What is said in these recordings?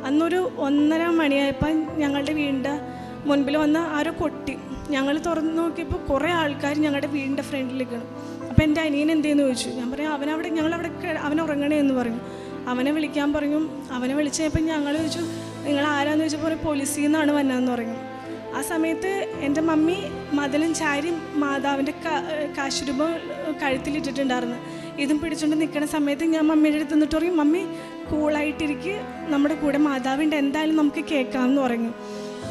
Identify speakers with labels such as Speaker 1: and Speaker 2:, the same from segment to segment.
Speaker 1: അന്നൊരു 1:30 മണിയായപ്പോൾ ഞങ്ങളുടെ വീടിൻ്റെ മുൻപിൽ വന്ന് ആരോ കൊട്ടി. ഞങ്ങൾ തുറന്ന് നോക്കിയപ്പോൾ കുറേ ആൾക്കാർ ഞങ്ങളുടെ വീടിൻ്റെ ഫ്രണ്ടിലേക്കാണ്. അപ്പോൾ എൻ്റെ അനിയൻ എന്തെന്ന് ചോദിച്ചു. ഞാൻ പറയും അവൻ ഉറങ്ങണേ എന്ന് പറഞ്ഞു. അവനെ വിളിക്കാൻ പറഞ്ഞു. അവനെ വിളിച്ചപ്പോൾ ഞങ്ങൾ ചോദിച്ചു നിങ്ങൾ ആരാന്ന് ചോദിച്ചപ്പോൾ പോലീസിൽ നിന്നാണ് വന്നതെന്ന് പറഞ്ഞു. ആ സമയത്ത് എൻ്റെ മമ്മി മതിലും ചാരി മാതാവിൻ്റെ കാശുരൂപം കഴുത്തിലിട്ടിട്ടുണ്ടായിരുന്നു. ഇതും പിടിച്ചുകൊണ്ട് നിൽക്കുന്ന സമയത്ത് ഞാൻ മമ്മിയുടെ അടുത്ത് നിന്നിട്ട് പറയും, മമ്മി കൂളായിട്ടിരിക്കുക, നമ്മുടെ കൂടെ മാതാവിൻ്റെ എന്തായാലും നമുക്ക് കേൾക്കാമെന്ന് പറഞ്ഞു.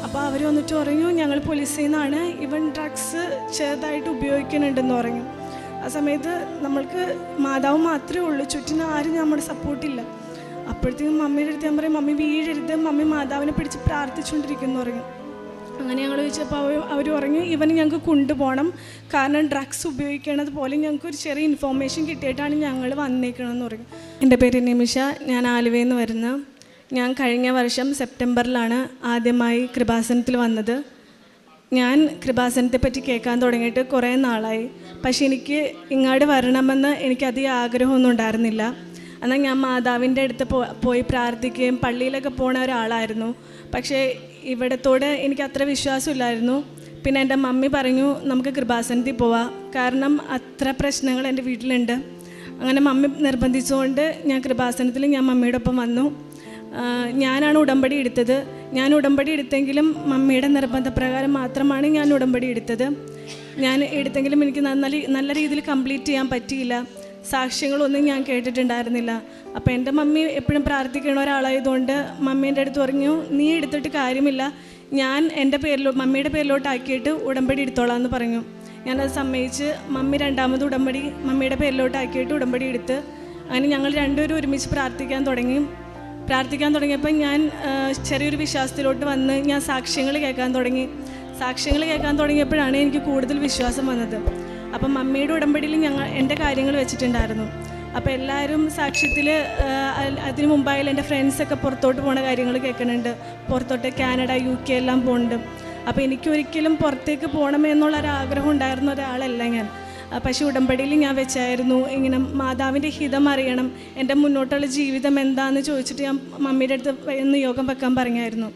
Speaker 1: അപ്പോൾ അവർ വന്നിട്ട് പറഞ്ഞു ഞങ്ങൾ പോലീസിൽ നിന്നാണ്, ഇവൻ ഡ്രഗ്സ് ചെറുതായിട്ട് ഉപയോഗിക്കുന്നുണ്ടെന്ന് പറഞ്ഞു. ആ സമയത്ത് നമ്മൾക്ക് മാതാവ് മാത്രമേ ഉള്ളൂ, ചുറ്റിനും ആരും നമ്മുടെ സപ്പോർട്ടില്ല. അപ്പോഴത്തേക്കും മമ്മിയുടെ അടുത്ത് ഞാൻ പറയും മമ്മി വീഴരുത്, മമ്മി മാതാവിനെ പിടിച്ച് പ്രാർത്ഥിച്ചുകൊണ്ടിരിക്കുന്നു പറഞ്ഞു. അങ്ങനെ ഞങ്ങൾ ചോദിച്ചപ്പോൾ അവർ പറഞ്ഞു ഇവന് ഞങ്ങൾക്ക് കൊണ്ടുപോകണം, കാരണം ഡ്രഗ്സ് ഉപയോഗിക്കണത് പോലെ ഞങ്ങൾക്കൊരു ചെറിയ ഇൻഫോർമേഷൻ കിട്ടിയിട്ടാണ് ഞങ്ങൾ വന്നേക്കണമെന്ന് പറഞ്ഞു. എൻ്റെ പേര് നിമിഷ, ഞാൻ ആലുവയിൽ നിന്ന് വരുന്ന. ഞാൻ കഴിഞ്ഞ വർഷം സെപ്റ്റംബറിലാണ് ആദ്യമായി കൃപാസനത്തിൽ വന്നത്. ഞാൻ കൃപാസനത്തെ പറ്റി കേൾക്കാൻ തുടങ്ങിയിട്ട് കുറേ നാളായി. പക്ഷേ എനിക്ക് ഇങ്ങോട്ട് വരണമെന്ന് എനിക്കധികം ആഗ്രഹമൊന്നും ഉണ്ടായിരുന്നില്ല. എന്നാൽ ഞാൻ മാതാവിൻ്റെ അടുത്ത് പോയി പ്രാർത്ഥിക്കുകയും പള്ളിയിലൊക്കെ പോണ ഒരാളായിരുന്നു. പക്ഷേ ഇവിടത്തോട് എനിക്ക് അത്ര വിശ്വാസമില്ലായിരുന്നു. പിന്നെ എൻ്റെ മമ്മി പറഞ്ഞു നമുക്ക് കൃപാസനത്തിൽ പോവാം, കാരണം അത്ര പ്രശ്നങ്ങൾ എൻ്റെ വീട്ടിലുണ്ട്. അങ്ങനെ മമ്മി നിർബന്ധിച്ചുകൊണ്ട് ഞാൻ കൃപാസനത്തിൽ ഞാൻ മമ്മിയുടെ ഒപ്പം വന്നു. ഞാനാണ് ഉടമ്പടി എടുത്തത്. ഞാൻ ഉടമ്പടി എടുത്തെങ്കിലും മമ്മിയുടെ നിർബന്ധപ്രകാരം മാത്രമാണ് ഞാൻ ഉടമ്പടി എടുത്തത്. ഞാൻ എടുത്തെങ്കിലും എനിക്ക് നല്ല രീതിയിൽ കംപ്ലീറ്റ് ചെയ്യാൻ പറ്റിയില്ല. സാക്ഷ്യങ്ങളൊന്നും ഞാൻ കേട്ടിട്ടുണ്ടായിരുന്നില്ല. അപ്പോൾ എൻ്റെ മമ്മി എപ്പോഴും പ്രാർത്ഥിക്കണ ഒരാളായതുകൊണ്ട് മമ്മീൻ്റെ അടുത്ത് പറഞ്ഞു നീ എടുത്തിട്ട് കാര്യമില്ല, ഞാൻ എൻ്റെ മമ്മിയുടെ പേരിലോട്ടാക്കിയിട്ട് ഉടമ്പടി എടുത്തോളാം എന്ന് പറഞ്ഞു. ഞാനത് സമ്മതിച്ച് മമ്മി രണ്ടാമത് ഉടമ്പടി മമ്മിയുടെ പേരിലോട്ടാക്കിയിട്ട് ഉടമ്പടി എടുത്ത് അങ്ങനെ ഞങ്ങൾ രണ്ടുപേരും ഒരുമിച്ച് പ്രാർത്ഥിക്കാൻ തുടങ്ങിയപ്പോൾ ഞാൻ ചെറിയൊരു വിശ്വാസത്തിലോട്ട് വന്ന് ഞാൻ സാക്ഷ്യങ്ങൾ കേൾക്കാൻ തുടങ്ങിയപ്പോഴാണ് എനിക്ക് കൂടുതൽ വിശ്വാസം വന്നത്. അപ്പം മമ്മിയുടെ ഉടമ്പടിയിൽ എൻ്റെ കാര്യങ്ങൾ വെച്ചിട്ടുണ്ടായിരുന്നു. അപ്പോൾ എല്ലാവരും സാക്ഷ്യത്തിൽ അതിന് മുമ്പായാലും എൻ്റെ ഫ്രണ്ട്സൊക്കെ പുറത്തോട്ട് പോണ കാര്യങ്ങൾ കേൾക്കുന്നുണ്ട്. പുറത്തോട്ട് കാനഡ UK എല്ലാം പോകുന്നുണ്ട്. അപ്പോൾ എനിക്കൊരിക്കലും പുറത്തേക്ക് പോകണമെന്നുള്ളൊരാഗ്രഹം ഉണ്ടായിരുന്ന ഒരാളല്ല ഞാൻ. പക്ഷേ ഉടമ്പടിയിൽ ഞാൻ വെച്ചായിരുന്നു ഇങ്ങനെ മാതാവിൻ്റെ ഹിതം അറിയണം, എൻ്റെ മുന്നോട്ടുള്ള ജീവിതം എന്താണെന്ന് ചോദിച്ചിട്ട് ഞാൻ മമ്മിയുടെ അടുത്ത് നിയോഗം വെക്കാൻ പറഞ്ഞായിരുന്നു.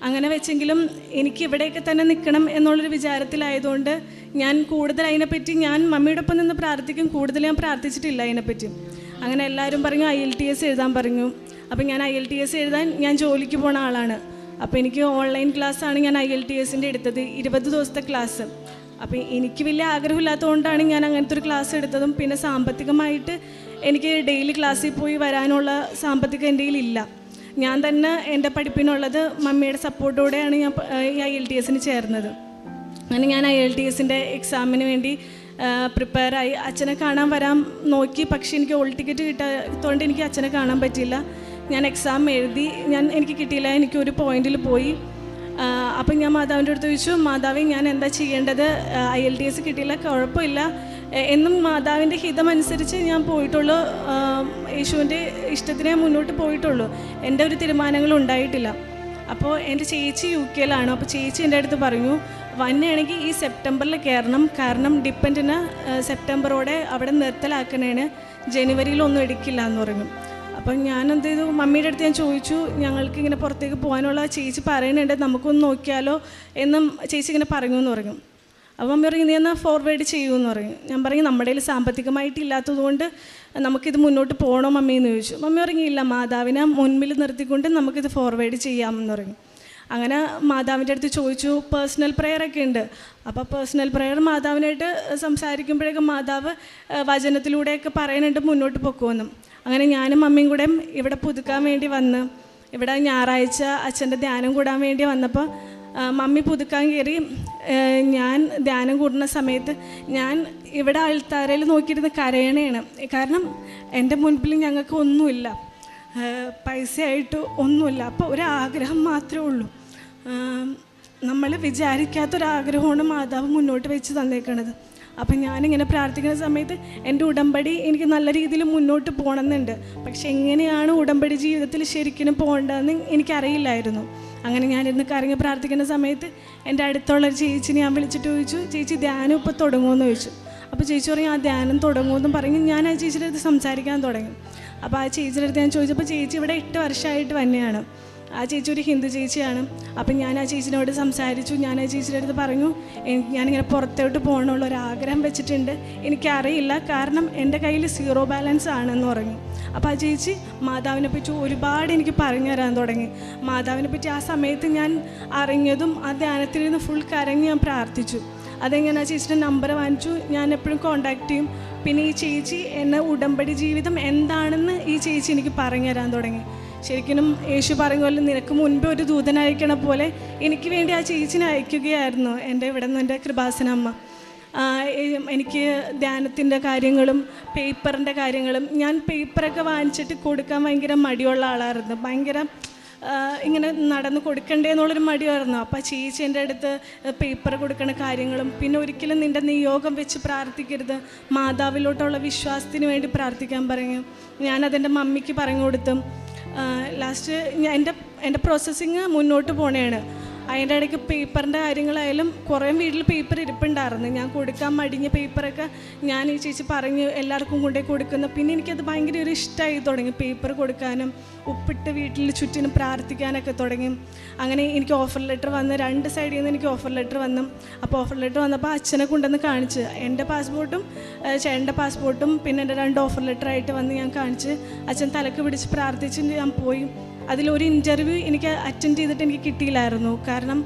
Speaker 1: അങ്ങനെ വെച്ചെങ്കിലും എനിക്ക് ഇവിടെയൊക്കെ തന്നെ നിൽക്കണം എന്നുള്ളൊരു വിചാരത്തിലായതുകൊണ്ട് ഞാൻ കൂടുതൽ അതിനെപ്പറ്റി ഞാൻ മമ്മിയുടെ ഒപ്പം നിന്ന് പ്രാർത്ഥിക്കും, കൂടുതൽ ഞാൻ പ്രാർത്ഥിച്ചിട്ടില്ല അതിനെപ്പറ്റി. അങ്ങനെ എല്ലാവരും പറഞ്ഞു IELTS എഴുതാൻ പറഞ്ഞു. അപ്പോൾ ഞാൻ IELTS എഴുതാൻ ഞാൻ ജോലിക്ക് പോണ ആളാണ്. അപ്പോൾ എനിക്ക് ഓൺലൈൻ ക്ലാസ്സാണ് ഞാൻ IELTSൻ്റെ എടുത്തത്, 20 ദിവസത്തെ ക്ലാസ്. അപ്പോൾ എനിക്ക് വലിയ ആഗ്രഹമില്ലാത്തതുകൊണ്ടാണ് ഞാൻ അങ്ങനത്തെ ഒരു ക്ലാസ് എടുത്തതും. പിന്നെ സാമ്പത്തികമായിട്ട് എനിക്ക് ഡെയിലി ക്ലാസ്സിൽ പോയി വരാനുള്ള സാമ്പത്തികം എൻ്റെ കയ്യിലില്ല. ഞാൻ തന്നെ എൻ്റെ പഠിപ്പിനുള്ളത് മമ്മിയുടെ സപ്പോർട്ടോടെയാണ് ഞാൻ ഈ IELTSന് ചേർന്നത്. അങ്ങനെ ഞാൻ IELTSൻ്റെ എക്സാമിന് വേണ്ടി പ്രിപ്പയറായി അച്ഛനെ കാണാൻ വരാൻ നോക്കി. പക്ഷേ എനിക്ക് ഹോൾ ടിക്കറ്റ് കിട്ടാത്തതുകൊണ്ട് എനിക്ക് അച്ഛനെ കാണാൻ പറ്റിയില്ല. ഞാൻ എക്സാം എഴുതി, എനിക്ക് കിട്ടിയില്ല, എനിക്കൊരു പോയിന്റിൽ പോയി. അപ്പം ഞാൻ മാതാവിൻ്റെ അടുത്ത് ചോദിച്ചു, മാതാവേ ഞാൻ എന്താ ചെയ്യേണ്ടത്, IELTS കിട്ടിയില്ല, കുഴപ്പമില്ല എന്നും മാതാവിൻ്റെ ഹിതമനുസരിച്ച് ഞാൻ പോയിട്ടുള്ളൂ, യേശുവിൻ്റെ ഇഷ്ടത്തിനെ മുന്നോട്ട് പോയിട്ടുള്ളൂ, എൻ്റെ ഒരു തീരുമാനങ്ങളും ഉണ്ടായിട്ടില്ല. അപ്പോൾ എൻ്റെ ചേച്ചി UK അപ്പോൾ ചേച്ചി എൻ്റെ അടുത്ത് പറഞ്ഞു വന്നെയാണെങ്കിൽ ഈ സെപ്റ്റംബറിൽ കയറണം, കാരണം ഡിപ്പെൻഡിന് സെപ്റ്റംബറോടെ അവിടെ നിർത്തലാക്കണേന്, ജനുവരിയിലൊന്നും എടുക്കില്ല എന്ന് പറഞ്ഞു. അപ്പം ഞാൻ എന്ത് ചെയ്തു, മമ്മിയുടെ അടുത്ത് ഞാൻ ചോദിച്ചു ഞങ്ങൾക്ക് ഇങ്ങനെ പുറത്തേക്ക് പോകാനുള്ള ചേച്ചി പറയുന്നുണ്ട്, നമുക്കൊന്ന് നോക്കിയാലോ എന്നും ചേച്ചി ഇങ്ങനെ പറഞ്ഞു എന്ന് പറഞ്ഞു. അപ്പോൾ മമ്മി പറഞ്ഞു നീ എന്നാൽ ഫോർവേഡ് ചെയ്യുമെന്ന് പറഞ്ഞു. ഞാൻ പറഞ്ഞു നമ്മുടെ കയ്യിൽ സാമ്പത്തികമായിട്ടില്ലാത്തതുകൊണ്ട് നമുക്കിത് മുന്നോട്ട് പോകണോ മമ്മി എന്ന് ചോദിച്ചു. മമ്മി പറഞ്ഞില്ല, മാതാവിനെ മുൻപിൽ നിർത്തിക്കൊണ്ട് നമുക്കിത് ഫോർവേഡ് ചെയ്യാമെന്ന് പറഞ്ഞു. അങ്ങനെ മാതാവിൻ്റെ അടുത്ത് ചോദിച്ചു, പേഴ്സണൽ പ്രെയറൊക്കെ ഉണ്ട്. അപ്പോൾ പേഴ്സണൽ പ്രെയർ മാതാവിനായിട്ട് സംസാരിക്കുമ്പോഴേക്കും മാതാവ് വചനത്തിലൂടെയൊക്കെ പറയുന്നുണ്ട് മുന്നോട്ട് പൊക്കുമെന്നും. അങ്ങനെ ഞാനും മമ്മിയും കൂടെ ഇവിടെ പുതുക്കാൻ വേണ്ടി വന്ന്, ഇവിടെ ഞായറാഴ്ച അച്ഛൻ്റെ ധ്യാനം കൂടാൻ വേണ്ടി വന്നപ്പോൾ മമ്മി പുതുക്കാൻ കയറി. ഞാൻ ധ്യാനം കൂടുന്ന സമയത്ത് ഞാൻ ഇവിടെ അൾത്താരയിൽ നോക്കിയിരുന്ന് കരയണയാണ്. കാരണം എൻ്റെ മുൻപിൽ ഞങ്ങൾക്ക് ഒന്നുമില്ല, പൈസയായിട്ട് ഒന്നുമില്ല. അപ്പോൾ ഒരാഗ്രഹം മാത്രമേ ഉള്ളൂ, നമ്മൾ വിചാരിക്കാത്തൊരാഗ്രഹമാണ് മാതാവ് മുന്നോട്ട് വെച്ച് തന്നേക്കണത്. അപ്പം ഞാനിങ്ങനെ പ്രാർത്ഥിക്കുന്ന സമയത്ത് എൻ്റെ ഉടമ്പടി എനിക്ക് നല്ല രീതിയിൽ മുന്നോട്ട് പോകണമെന്നുണ്ട്. പക്ഷെ എങ്ങനെയാണ് ഉടമ്പടി ജീവിതത്തിൽ ശരിക്കും പോകേണ്ടതെന്ന് എനിക്കറിയില്ലായിരുന്നു. അങ്ങനെ ഞാനിന്ന് കരഞ്ഞ് പ്രാർത്ഥിക്കുന്ന സമയത്ത് എൻ്റെ അടുത്തുള്ള ചേച്ചിനെ ഞാൻ വിളിച്ചിട്ട് ചോദിച്ചു, ചേച്ചി ധ്യാനം ഇപ്പോൾ തുടങ്ങുമെന്ന് ചോദിച്ചു. അപ്പോൾ ചേച്ചി പറയും ആ ധ്യാനം തുടങ്ങുമെന്നും പറഞ്ഞ് ഞാൻ ആ ചേച്ചിയുടെ അടുത്ത് സംസാരിക്കാൻ തുടങ്ങി. അപ്പോൾ ആ ചേച്ചിയുടെ അടുത്ത് ഞാൻ ചോദിച്ചപ്പോൾ ചേച്ചി ഇവിടെ 8 വർഷമായിട്ട് തന്നെയാണ്. ആ ചേച്ചി ഒരു ഹിന്ദു ചേച്ചിയാണ്. അപ്പം ഞാൻ ആ ചേച്ചിനോട് സംസാരിച്ചു. ഞാൻ ആ ചേച്ചിയുടെ അടുത്ത് പറഞ്ഞു, ഞാനിങ്ങനെ പുറത്തോട്ട് പോകണമെന്നുള്ളൊരാഗ്രഹം വെച്ചിട്ടുണ്ട്, എനിക്കറിയില്ല, കാരണം എൻ്റെ കയ്യിൽ 0 ബാലൻസ് ആണെന്ന് പറഞ്ഞു. അപ്പോൾ ആ ചേച്ചി മാതാവിനെ പറ്റി ഒരുപാട് എനിക്ക് പറഞ്ഞു തരാൻ തുടങ്ങി. മാതാവിനെ പറ്റി ആ സമയത്ത് ഞാൻ അറിഞ്ഞതും ആ ധ്യാനത്തിൽ നിന്ന് ഫുൾ കരഞ്ഞ് ഞാൻ പ്രാർത്ഥിച്ചു. അതെങ്ങനെ ആ ചേച്ചിയുടെ നമ്പർ വാങ്ങിച്ചു, ഞാൻ എപ്പോഴും കോണ്ടാക്ട് ചെയ്യും. പിന്നെ ഈ ചേച്ചി എന്നെ ഉടമ്പടി ജീവിതം എന്താണെന്ന് ഈ ചേച്ചി എനിക്ക് പറഞ്ഞു തരാൻ തുടങ്ങി. ശരിക്കും യേശു പറഞ്ഞ പോലെ നിനക്ക് മുൻപ് ഒരു ദൂതൻ അയക്കണ പോലെ എനിക്ക് വേണ്ടി ആ ചേച്ചിനെ അയക്കുകയായിരുന്നു എൻ്റെ ഇവിടെ നിന്ന് എൻ്റെ കൃപാസനമ്മ. എനിക്ക് ധ്യാനത്തിൻ്റെ കാര്യങ്ങളും പേപ്പറിൻ്റെ കാര്യങ്ങളും, ഞാൻ പേപ്പറൊക്കെ വാങ്ങിച്ചിട്ട് കൊടുക്കാൻ ഭയങ്കര മടിയുള്ള ആളായിരുന്നു. ഭയങ്കര ഇങ്ങനെ നടന്ന് കൊടുക്കണ്ടേന്നുള്ളൊരു മടിയായിരുന്നു. അപ്പോൾ ചേച്ചി എൻ്റെ അടുത്ത് പേപ്പർ കൊടുക്കുന്ന കാര്യങ്ങളും, പിന്നെ ഒരിക്കലും നിൻ്റെ നിയോഗം വെച്ച് പ്രാർത്ഥിക്കരുത്, മാതാവിലോട്ടുള്ള വിശ്വാസത്തിന് വേണ്ടി പ്രാർത്ഥിക്കാൻ പറഞ്ഞു. ഞാനതെൻ്റെ മമ്മിക്ക് പറഞ്ഞു കൊടുത്തു. ലാസ്റ്റ് എൻ്റെ പ്രോസസ്സിങ് മുന്നോട്ട് പോണേണ്. അതിൻ്റെ ഇടയ്ക്ക് പേപ്പറിൻ്റെ കാര്യങ്ങളായാലും കുറേ വീട്ടിൽ പേപ്പർ ഇരിപ്പുണ്ടായിരുന്നു. ഞാൻ കൊടുക്കാൻ മടിഞ്ഞ പേപ്പറൊക്കെ ഞാൻ ഈ ചേച്ചി പറഞ്ഞ് എല്ലാവർക്കും കൊണ്ടുപോയി കൊടുക്കുന്നു. പിന്നെ എനിക്കത് ഭയങ്കര ഒരു ഇഷ്ടമായി തുടങ്ങി, പേപ്പർ കൊടുക്കാനും ഉപ്പിട്ട് വീട്ടിൽ ചുറ്റിനും പ്രാർത്ഥിക്കാനൊക്കെ തുടങ്ങി. അങ്ങനെ എനിക്ക് ഓഫർ ലെറ്റർ വന്ന് 2 സൈഡിൽ നിന്ന് എനിക്ക് ഓഫർ ലെറ്റർ വന്നു. അപ്പോൾ ഓഫർ ലെറ്റർ വന്നപ്പോൾ അച്ഛനെ കൊണ്ടുവന്ന് കാണിച്ച്, എൻ്റെ പാസ്പോർട്ടും ചേട്ടൻ്റെ പാസ്പോർട്ടും പിന്നെ എൻ്റെ 2 ഓഫർ ലെറ്ററായിട്ട് വന്ന് ഞാൻ കാണിച്ച് അച്ഛൻ തലക്ക് പിടിച്ച് പ്രാർത്ഥിച്ചിട്ട് ഞാൻ പോയി. അതിലൊരു ഇൻ്റർവ്യൂ എനിക്ക് അറ്റൻഡ് ചെയ്തിട്ട് എനിക്ക് കിട്ടിയില്ലായിരുന്നു. കാരണം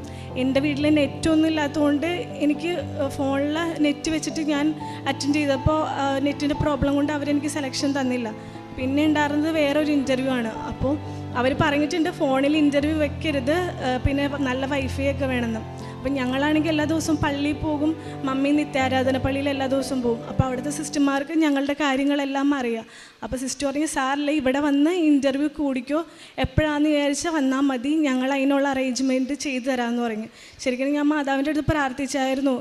Speaker 1: എൻ്റെ വീട്ടിൽ നെറ്റൊന്നും ഇല്ലാത്തതുകൊണ്ട് എനിക്ക് ഫോണിൽ നെറ്റ് വെച്ചിട്ട് ഞാൻ അറ്റൻഡ് ചെയ്തപ്പോൾ നെറ്റിൻ്റെ പ്രോബ്ലം കൊണ്ട് അവരെനിക്ക് സെലക്ഷൻ തന്നില്ല. പിന്നെ ഉണ്ടായിരുന്നത് വേറൊരു ഇൻ്റർവ്യൂ ആണ്. അപ്പോൾ അവർ പറഞ്ഞിട്ടുണ്ട് ഫോണിൽ ഇൻ്റർവ്യൂ വെക്കരുത്, പിന്നെ നല്ല വൈഫൈ ഒക്കെ വേണമെന്ന്. അപ്പം ഞങ്ങളാണെങ്കിൽ എല്ലാ ദിവസവും പള്ളിയിൽ പോകും, മമ്മി നിത്യാരാധന പള്ളിയിൽ എല്ലാ ദിവസവും പോകും. അപ്പോൾ അവിടുത്തെ സിസ്റ്റർമാർക്ക് ഞങ്ങളുടെ കാര്യങ്ങളെല്ലാം അറിയാം. അപ്പോൾ സിസ്റ്റർ പറഞ്ഞു, സാറില്ല ഇവിടെ വന്ന് ഇൻ്റർവ്യൂ കൂടിക്കോ, എപ്പോഴാണെന്ന് വിചാരിച്ചാൽ വന്നാൽ മതി, ഞങ്ങൾ അതിനുള്ള അറേഞ്ച്മെൻറ്റ് ചെയ്തു തരാമെന്ന് പറഞ്ഞു. ശരിക്കും ഞാൻ മാതാവിൻ്റെ അടുത്ത് പ്രാർത്ഥിച്ചായിരുന്നു.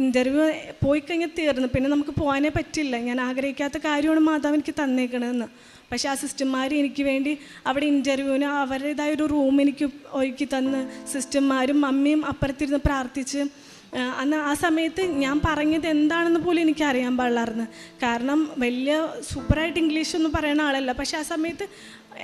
Speaker 1: ഇൻ്റർവ്യൂ പോയി കഴിഞ്ഞാൽ തീർന്നു, പിന്നെ നമുക്ക് പോകാനേ പറ്റില്ല. ഞാൻ ആഗ്രഹിക്കാത്ത കാര്യമാണ് മാതാവ് എനിക്ക് തന്നേക്കണമെന്ന്. പക്ഷേ ആ സിസ്റ്റർമാർ എനിക്ക് വേണ്ടി അവിടെ ഇൻ്റർവ്യൂവിന് അവരുടേതായ ഒരു റൂം എനിക്ക് ഒരുക്കി തന്ന്, സിസ്റ്റർമാരും മമ്മിയും അപ്പുറത്തിരുന്ന് പ്രാർത്ഥിച്ച്. അന്ന് ആ സമയത്ത് ഞാൻ പറഞ്ഞത് എന്താണെന്ന് പോലും എനിക്ക് അറിയാൻ പാടില്ലായിരുന്നു. കാരണം വലിയ സൂപ്പറായിട്ട് ഇംഗ്ലീഷൊന്നും പറയുന്ന ആളല്ല. പക്ഷേ ആ സമയത്ത്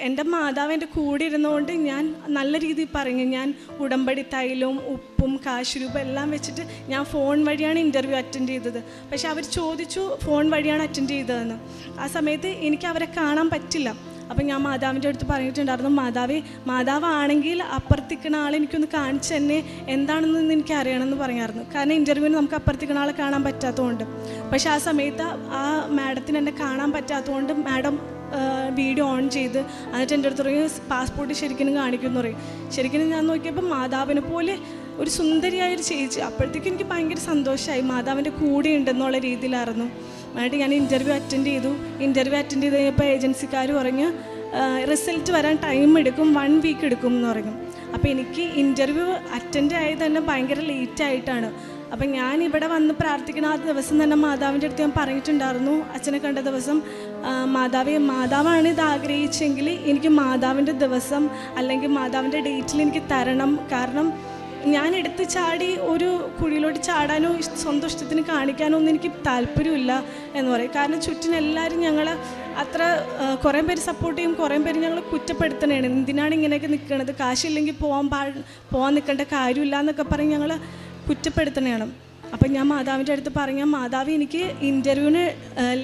Speaker 1: എൻ്റെ മാതാവ് എൻ്റെ കൂടെ ഇരുന്നുകൊണ്ട് ഞാൻ നല്ല രീതിയിൽ പറഞ്ഞു. ഞാൻ ഉടമ്പടി തൈലവും ഉപ്പും കാശുരൂപം എല്ലാം വെച്ചിട്ട് ഞാൻ ഫോൺ വഴിയാണ് ഇൻ്റർവ്യൂ അറ്റൻഡ് ചെയ്തത്. പക്ഷെ അവർ ചോദിച്ചു ഫോൺ വഴിയാണ് അറ്റൻഡ് ചെയ്തതെന്ന്. ആ സമയത്ത് എനിക്ക് അവരെ കാണാൻ പറ്റില്ല. അപ്പം ഞാൻ മാതാവിൻ്റെ അടുത്ത് പറഞ്ഞിട്ടുണ്ടായിരുന്നു, മാതാവാണെങ്കിൽ അപ്പുറത്തിക്കുന്ന ആളെ എനിക്കൊന്ന് കാണിച്ച് തന്നെ എന്താണെന്ന് എനിക്ക് അറിയണമെന്ന് പറഞ്ഞായിരുന്നു. കാരണം ഇൻ്റർവ്യൂവിന് നമുക്ക് അപ്പുറത്തിക്കുന്ന ആളെ കാണാൻ പറ്റാത്തതുകൊണ്ട്. പക്ഷെ ആ സമയത്ത് ആ മാഡത്തിന് എന്നെ കാണാൻ പറ്റാത്തതുകൊണ്ട് മാഡം വീഡിയോ ഓൺ ചെയ്ത് എന്നിട്ട് എൻ്റെ അടുത്ത് പറയും, പാസ്പോർട്ട് ശരിക്കും കാണിക്കുമെന്ന് പറയും. ശരിക്കും ഞാൻ നോക്കിയപ്പോൾ മാതാവിനെ പോലെ ഒരു സുന്ദരിയായൊരു ചേച്ചി. അപ്പോഴത്തേക്കും എനിക്ക് ഭയങ്കര സന്തോഷമായി, മാതാവിൻ്റെ കൂടെ ഉണ്ടെന്നുള്ള രീതിയിലായിരുന്നു. എന്നിട്ട് ഞാൻ ഇൻ്റർവ്യൂ അറ്റൻഡ് ചെയ്തു. ഇൻ്റർവ്യൂ അറ്റൻഡ് ചെയ്ത് കഴിഞ്ഞപ്പോൾ ഏജൻസിക്കാർ പറഞ്ഞു റിസൾട്ട് വരാൻ ടൈം എടുക്കും, 1 വീക്ക് എടുക്കും എന്ന് പറഞ്ഞു. അപ്പോൾ എനിക്ക് ഇൻ്റർവ്യൂ അറ്റൻഡ് ആയത് തന്നെ ഭയങ്കര ലേറ്റായിട്ടാണ്. അപ്പം ഞാൻ ഇവിടെ വന്ന് പ്രാർത്ഥിക്കുന്ന ആ ദിവസം തന്നെ മാതാവിൻ്റെ അടുത്ത് ഞാൻ പറഞ്ഞിട്ടുണ്ടായിരുന്നു, അച്ഛനെ കണ്ട ദിവസം, മാതാവാണ് ഇത് ആഗ്രഹിച്ചെങ്കിൽ എനിക്ക് മാതാവിൻ്റെ ദിവസം അല്ലെങ്കിൽ മാതാവിൻ്റെ ഡേറ്റിൽ എനിക്ക് തരണം. കാരണം ഞാൻ എടുത്ത് ചാടി ഒരു കുഴിയിലോട്ട് ചാടാനോ സ്വന്തം ഇഷ്ടത്തിന് കാണിക്കാനോ ഒന്നും എനിക്ക് താല്പര്യമില്ല എന്ന് പറയും. കാരണം ചുറ്റിനും എല്ലാവരും ഞങ്ങൾ അത്ര കുറേ പേര് സപ്പോർട്ട് ചെയ്യും, കുറേ പേര് ഞങ്ങൾ കുറ്റപ്പെടുത്തണേണ്, എന്തിനാണ് ഇങ്ങനെയൊക്കെ നിൽക്കണത്, കാശില്ലെങ്കിൽ പോകാൻ നിൽക്കേണ്ട കാര്യമില്ല എന്നൊക്കെ പറഞ്ഞ് ഞങ്ങൾ കുറ്റപ്പെടുത്തണേണ്. അപ്പം ഞാൻ മാതാവിൻ്റെ അടുത്ത് പറഞ്ഞാൽ മാതാവ് എനിക്ക് ഇൻ്റർവ്യൂവിന്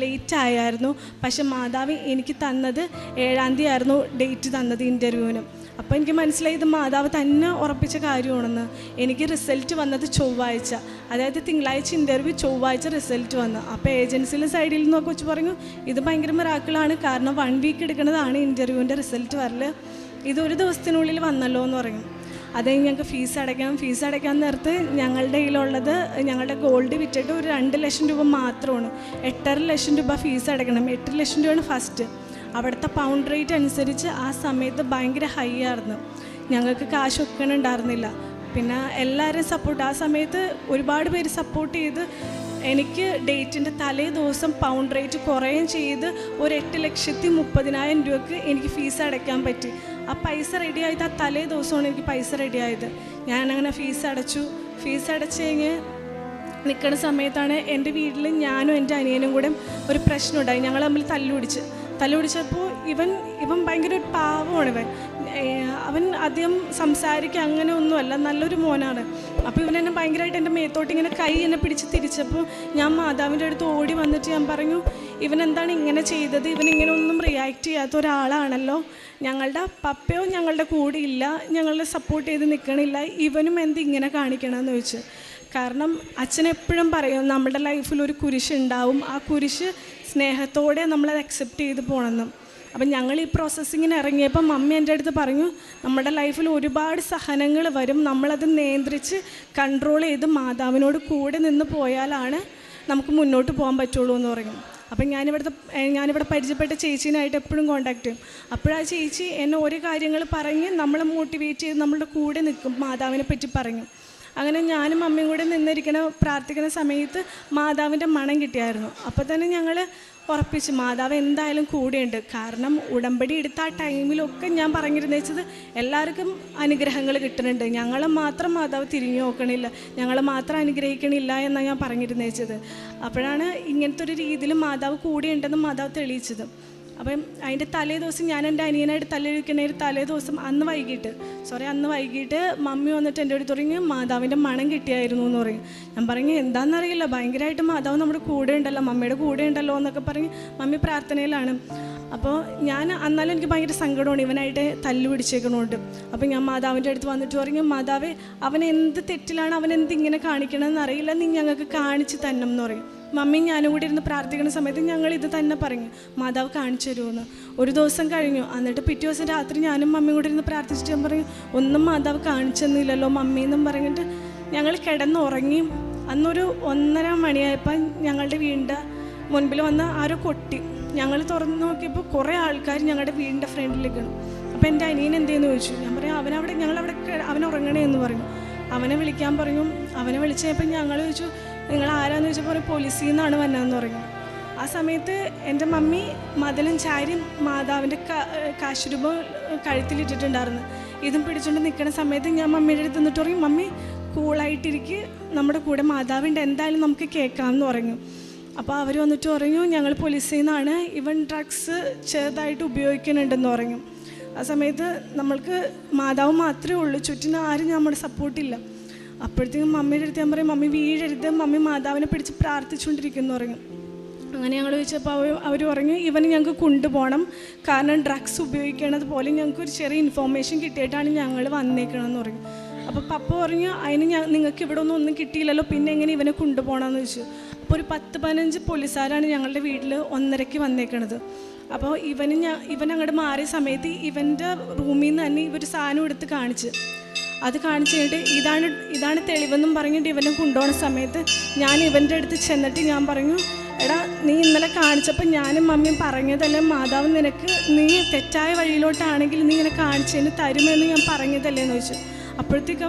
Speaker 1: ലേറ്റ് ആയായിരുന്നു. പക്ഷെ മാതാവ് എനിക്ക് തന്നത് 7-ാം തീയതി ആയിരുന്നു ഡേറ്റ് തന്നത് ഇൻ്റർവ്യൂവിന്. അപ്പോൾ എനിക്ക് മനസ്സിലായി ഇത് മാതാവ് തന്നെ ഉറപ്പിച്ച കാര്യമാണെന്ന്. എനിക്ക് റിസൾട്ട് വന്നത് ചൊവ്വാഴ്ച, അതായത് തിങ്കളാഴ്ച ഇൻ്റർവ്യൂ, ചൊവ്വാഴ്ച റിസൾട്ട് വന്നു. അപ്പോൾ ഏജൻസിയിലെ സൈഡിൽ നിന്നൊക്കെ വെച്ച് പറഞ്ഞു ഇത് ഭയങ്കര മിറാക്കിളാണ്, കാരണം 1 വീക്ക് എടുക്കുന്നതാണ് ഇൻ്റർവ്യൂവിൻ്റെ റിസൾട്ട് വരൽ, ഇതൊരു ദിവസത്തിനുള്ളിൽ വന്നല്ലോ എന്ന് പറയും. അത് ഞങ്ങൾക്ക് ഫീസ് അടയ്ക്കാൻ നേരത്ത് ഞങ്ങളുടെ കയ്യിലുള്ളത് ഞങ്ങളുടെ ഗോൾഡ് വിറ്റിട്ട് ഒരു 2 ലക്ഷം രൂപ മാത്രമാണ്. 8.5 ലക്ഷം രൂപ ഫീസ് അടയ്ക്കണം. 8 ലക്ഷം രൂപയാണ് ഫസ്റ്റ്. അവിടുത്തെ പൗണ്ട് റേറ്റ് അനുസരിച്ച് ആ സമയത്ത് ഭയങ്കര ഹൈ ആയിരുന്നു, ഞങ്ങൾക്ക് കാശ് വെക്കണുണ്ടായിരുന്നില്ല. പിന്നെ എല്ലാവരും സപ്പോർട്ട്, ആ സമയത്ത് ഒരുപാട് പേര് സപ്പോർട്ട് ചെയ്ത് എനിക്ക് ഡേറ്റിൻ്റെ തലേ ദിവസം പൗണ്ട് റേറ്റ് കുറയുകയും ചെയ്ത് ഒരു 8,30,000 രൂപയ്ക്ക് എനിക്ക് ഫീസ് അടയ്ക്കാൻ പറ്റി. ആ പൈസ റെഡിയായത് ആ തലേ ദിവസമാണ് എനിക്ക് പൈസ റെഡിയായത്. ഞാനങ്ങനെ ഫീസ് അടച്ച് കഴിഞ്ഞ് നിൽക്കുന്ന സമയത്താണ് എൻ്റെ വീട്ടിൽ ഞാനും എൻ്റെ അനിയനും കൂടെ ഒരു പ്രശ്നമുണ്ടായി. ഞങ്ങൾ തമ്മിൽ തല്ലുപിടിച്ചപ്പോൾ ഇവൻ ഭയങ്കര ഒരു പാവമാണ്. അവൻ അധികം സംസാരിക്കുക അങ്ങനെ ഒന്നുമല്ല, നല്ലൊരു മോനാണ്. അപ്പോൾ ഇവനെന്നെ ഭയങ്കരമായിട്ട് എൻ്റെ മേത്തോട്ട് ഇങ്ങനെ കൈ എന്നെ പിടിച്ച് തിരിച്ചപ്പോൾ ഞാൻ മാതാവിൻ്റെ അടുത്ത് ഓടി വന്നിട്ട് ഞാൻ പറഞ്ഞു, ഇവൻ എന്താണ് ഇങ്ങനെ ചെയ്തത്? ഇവനിങ്ങനെ ഒന്നും റിയാക്ട് ചെയ്യാത്ത ഒരാളാണല്ലോ. ഞങ്ങളുടെ പപ്പയോ ഞങ്ങളുടെ കൂടെ ഇല്ല, ഞങ്ങളെ സപ്പോർട്ട് ചെയ്ത് നിൽക്കണില്ല, ഇവനും എന്ത് ഇങ്ങനെ കാണിക്കണമെന്ന് ചോദിച്ചു. കാരണം അച്ഛൻ എപ്പോഴും പറയും നമ്മുടെ ലൈഫിൽ ഒരു കുരിശ് ഉണ്ടാവും, ആ കുരിശ് സ്നേഹത്തോടെ നമ്മളത് അക്സെപ്റ്റ് ചെയ്ത് പോകണമെന്നും. അപ്പം ഞങ്ങൾ ഈ പ്രോസസ്സിങ്ങിന് ഇറങ്ങിയപ്പോൾ മമ്മി എൻ്റെ അടുത്ത് പറഞ്ഞു, നമ്മുടെ ലൈഫിൽ ഒരുപാട് സഹനങ്ങൾ വരും, നമ്മളത് നിയന്ത്രിച്ച് കൺട്രോൾ ചെയ്ത് മാതാവിനോട് കൂടെ നിന്ന് പോയാലാണ് നമുക്ക് മുന്നോട്ട് പോകാൻ പറ്റുള്ളൂ എന്ന് പറയും. അപ്പം ഞാനിവിടെ പരിചയപ്പെട്ട ചേച്ചീനായിട്ട് എപ്പോഴും കോൺടാക്ട് ചെയ്യും. അപ്പോഴാ ചേച്ചി എന്നെ ഓരോ കാര്യങ്ങൾ പറഞ്ഞ് നമ്മളെ മോട്ടിവേറ്റ് ചെയ്ത് നമ്മളുടെ കൂടെ നിൽക്കും, മാതാവിനെ പറ്റി പറഞ്ഞു. അങ്ങനെ ഞാനും അമ്മയും കൂടെ പ്രാർത്ഥിക്കുന്ന സമയത്ത് മാതാവിൻ്റെ മണം കിട്ടിയായിരുന്നു. അപ്പോൾ തന്നെ ഞങ്ങൾ ഉറപ്പിച്ച് മാതാവ് എന്തായാലും കൂടെയുണ്ട്. കാരണം ഉടമ്പടി എടുത്ത ആ ടൈമിലൊക്കെ ഞാൻ പറഞ്ഞിരുന്നേച്ചത് എല്ലാവർക്കും അനുഗ്രഹങ്ങൾ കിട്ടുന്നുണ്ട്, ഞങ്ങളെ മാത്രം മാതാവ് തിരിഞ്ഞു നോക്കണില്ല, ഞങ്ങളെ മാത്രം അനുഗ്രഹിക്കണില്ല എന്നാണ് ഞാൻ പറഞ്ഞിരുന്നേച്ചത്. അപ്പോഴാണ് ഇങ്ങനത്തെ ഒരു രീതിയിൽ മാതാവ് കൂടെയുണ്ടെന്ന് മാതാവ് തെളിയിച്ചത്. അപ്പം അതിൻ്റെ തലേ ദിവസം ഞാൻ എൻ്റെ അനിയനായിട്ട് തലയിലിരിക്കുന്ന ഒരു തലേ ദിവസം അന്ന് വൈകിട്ട് മമ്മി വന്നിട്ട് എൻ്റെ അടുത്ത് തുടങ്ങി മാതാവിൻ്റെ മണം കിട്ടിയായിരുന്നു എന്ന് പറയും. ഞാൻ പറഞ്ഞു എന്താണെന്നറിയില്ല, ഭയങ്കരമായിട്ട് മാതാവ് നമ്മുടെ കൂടെ ഉണ്ടല്ലോ, മമ്മിയുടെ കൂടെ ഉണ്ടല്ലോ എന്നൊക്കെ പറഞ്ഞ് മമ്മി പ്രാർത്ഥനയിലാണ്. അപ്പോൾ അന്നാലും എനിക്ക് ഭയങ്കര സങ്കടമാണ് ഇവനായിട്ട് തല്ല് പിടിച്ചേക്കണോണ്ട്. അപ്പോൾ ഞാൻ മാതാവിൻ്റെ അടുത്ത് വന്നിട്ട് പറഞ്ഞു, മാതാവേ അവൻ എന്ത് തെറ്റിലാണ്, അവൻ എന്ത് ഇങ്ങനെ കാണിക്കണമെന്ന് അറിയില്ല, നീ ഞങ്ങൾക്ക് കാണിച്ച് തന്നെ എന്ന് പറയും. മമ്മി ഞാനും കൂടി ഇരുന്ന് പ്രാർത്ഥിക്കുന്ന സമയത്ത് ഞങ്ങൾ ഇത് തന്നെ പറഞ്ഞു, മാതാവ് കാണിച്ചു തരുമെന്ന്. ഒരു ദിവസം കഴിഞ്ഞു, എന്നിട്ട് പിറ്റേ ദിവസം രാത്രി ഞാനും മമ്മിയും കൂടി ഇരുന്ന് പ്രാർത്ഥിച്ചിട്ട് ഞാൻ പറയും, ഒന്നും മാതാവ് കാണിച്ചെന്നില്ലല്ലോ മമ്മി എന്നും പറഞ്ഞിട്ട് ഞങ്ങൾ കിടന്നുറങ്ങി. അന്നൊരു 1:30 മണിയായപ്പോൾ ഞങ്ങളുടെ വീടിൻ്റെ മുൻപിൽ വന്ന് ആരോ കൊട്ടി. ഞങ്ങൾ തുറന്ന് നോക്കിയപ്പോൾ കുറേ ആൾക്കാർ ഞങ്ങളുടെ വീടിൻ്റെ ഫ്രണ്ടിലേക്കാണ്. അപ്പോൾ എൻ്റെ അനിയൻ എന്തെന്ന് ചോദിച്ചു. ഞാൻ പറയും അവൻ ഉറങ്ങണേ എന്ന് പറഞ്ഞു. അവനെ വിളിക്കാൻ പറഞ്ഞു. അവനെ വിളിച്ചപ്പോൾ ഞങ്ങൾ ചോദിച്ചു, നിങ്ങൾ ആരാന്ന് ചോദിച്ചപ്പോൾ പോലീസിൽ നിന്നാണ് വന്നതെന്ന് പറഞ്ഞു. ആ സമയത്ത് എൻ്റെ മമ്മി മതിലും ചാരി മാതാവിൻ്റെ കാശുരൂപം കഴുത്തിലിട്ടിട്ടുണ്ടായിരുന്നു. ഇതും പിടിച്ചുകൊണ്ട് നിൽക്കുന്ന സമയത്ത് ഞാൻ മമ്മിയുടെ അടുത്ത് നിന്നിട്ട് പറയും, മമ്മി കൂളായിട്ടിരിക്കുക, നമ്മുടെ കൂടെ മാതാവിൻ്റെ എന്തായാലും നമുക്ക് കേൾക്കാമെന്ന് പറഞ്ഞു. അപ്പോൾ അവർ വന്നിട്ട് പറഞ്ഞു, ഞങ്ങൾ പോലീസിൽ നിന്നാണ്, ഇവൻ ഡ്രഗ്സ് ചെറുതായിട്ട് ഉപയോഗിക്കുന്നുണ്ടെന്ന് പറഞ്ഞു. ആ സമയത്ത് നമ്മൾക്ക് മാതാവ് മാത്രമേ ഉള്ളൂ, ചുറ്റിനും ആരും നമ്മുടെ സപ്പോർട്ടില്ല. അപ്പോഴത്തേക്കും മമ്മിയുടെ അടുത്ത് ഞാൻ പറയും, മമ്മി വീഴരുത്, മമ്മി മാതാവിനെ പിടിച്ച് പ്രാർത്ഥിച്ചുകൊണ്ടിരിക്കുന്നു പറഞ്ഞു. അങ്ങനെ ഞങ്ങൾ ചോദിച്ചപ്പോൾ അവർ പറഞ്ഞു, ഇവന് ഞങ്ങൾക്ക് കൊണ്ടുപോകണം, കാരണം ഡ്രഗ്സ് ഉപയോഗിക്കണത് പോലെ ഞങ്ങൾക്ക് ഒരു ചെറിയ ഇൻഫോർമേഷൻ കിട്ടിയിട്ടാണ് ഞങ്ങൾ വന്നേക്കണമെന്ന് പറഞ്ഞു. അപ്പോൾ പപ്പ പറഞ്ഞു, അതിന് നിങ്ങൾക്ക് ഇവിടെ ഒന്നും കിട്ടിയില്ലല്ലോ, പിന്നെ എങ്ങനെ ഇവനെ കൊണ്ടുപോകണമെന്ന് ചോദിച്ചു. അപ്പോൾ ഒരു 10-15 പോലീസുകാരാണ് ഞങ്ങളുടെ വീട്ടിൽ 1:30 വന്നേക്കണത്. അപ്പോൾ ഇവൻ അങ്ങോട്ട് മാറിയ സമയത്ത് ഇവൻ്റെ റൂമിൽ നിന്ന് തന്നെ ഇവർ സാധനം എടുത്ത് അത് കാണിച്ചു കഴിഞ്ഞിട്ട് ഇതാണ് തെളിവെന്നും പറഞ്ഞിട്ട് ഇവനെ കൊണ്ടുപോകുന്ന സമയത്ത് ഞാൻ ഇവൻ്റെ അടുത്ത് ചെന്നിട്ട് ഞാൻ പറഞ്ഞു, എടാ നീ ഇന്നലെ കാണിച്ചപ്പോൾ ഞാനും മമ്മിയും പറഞ്ഞതല്ലേ മാതാവ് നിനക്ക്, നീ തെറ്റായ വഴിയിലോട്ടാണെങ്കിൽ നീ ഇങ്ങനെ കാണിച്ചതിന് തരുമെന്ന് ഞാൻ പറഞ്ഞതല്ലേ എന്ന് ചോദിച്ചു. അപ്പോഴത്തേക്ക്